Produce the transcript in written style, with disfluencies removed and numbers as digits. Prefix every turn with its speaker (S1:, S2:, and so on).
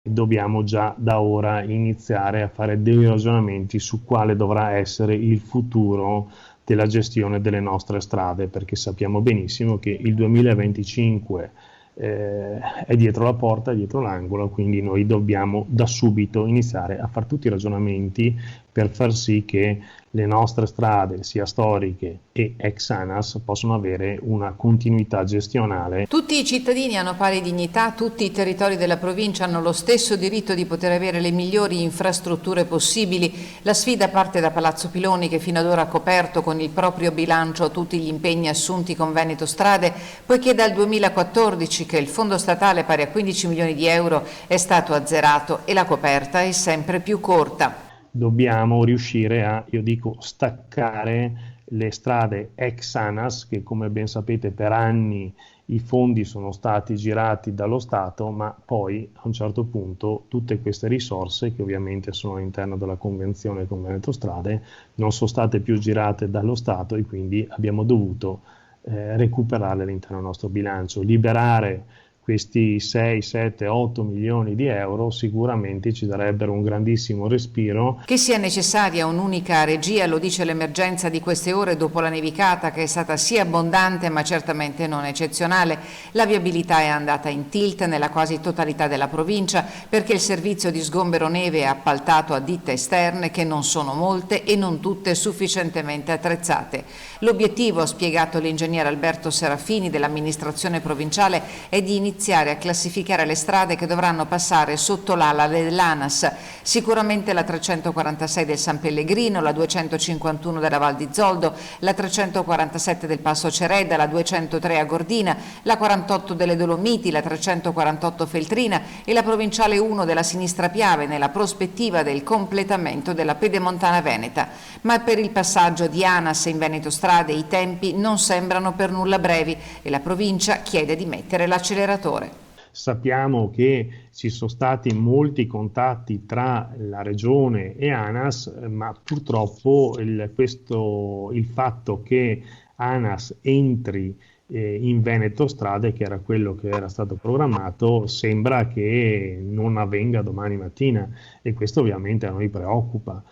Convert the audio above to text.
S1: dobbiamo già da ora iniziare a fare dei ragionamenti su quale dovrà essere il futuro della gestione delle nostre strade, perché sappiamo benissimo che il 2025 è dietro la porta, è dietro l'angolo, quindi noi dobbiamo da subito iniziare a fare tutti i ragionamenti per far sì che le nostre strade, sia storiche e ex ANAS, possono avere una continuità gestionale.
S2: Tutti i cittadini hanno pari dignità, tutti i territori della provincia hanno lo stesso diritto di poter avere le migliori infrastrutture possibili. La sfida parte da Palazzo Piloni, che fino ad ora ha coperto con il proprio bilancio tutti gli impegni assunti con Veneto Strade, poiché dal 2014 che il fondo statale pari a 15 milioni di euro è stato azzerato e la coperta è sempre più corta.
S1: Dobbiamo riuscire a, io dico, staccare le strade ex ANAS, che come ben sapete per anni i fondi sono stati girati dallo Stato, ma poi a un certo punto tutte queste risorse, che ovviamente sono all'interno della convenzione con Veneto Strade, non sono state più girate dallo Stato e quindi abbiamo dovuto recuperarle all'interno del nostro bilancio. Liberare questi 6, 7, 8 milioni di euro sicuramente ci darebbero un grandissimo respiro.
S2: Che sia necessaria un'unica regia lo dice l'emergenza di queste ore dopo la nevicata, che è stata sì abbondante ma certamente non eccezionale. La viabilità è andata in tilt nella quasi totalità della provincia perché il servizio di sgombero neve è appaltato a ditte esterne che non sono molte e non tutte sufficientemente attrezzate. L'obiettivo, ha spiegato l'ingegnere Alberto Serafini dell'amministrazione provinciale, è di iniziare a classificare le strade che dovranno passare sotto l'ala dell'ANAS. Sicuramente la 346 del San Pellegrino, la 251 della Val di Zoldo, la 347 del Passo Cereda, la 203 a Gordina, la 48 delle Dolomiti, la 348 Feltrina e la provinciale 1 della Sinistra Piave, nella prospettiva del completamento della Pedemontana Veneta. Ma per il passaggio di ANAS in Veneto Strade i tempi non sembrano per nulla brevi e la provincia chiede di mettere l'acceleratore.
S1: Sappiamo che ci sono stati molti contatti tra la Regione e ANAS, ma purtroppo il fatto che ANAS entri in Veneto Strade, che era quello che era stato programmato, sembra che non avvenga domani mattina e questo ovviamente a noi preoccupa.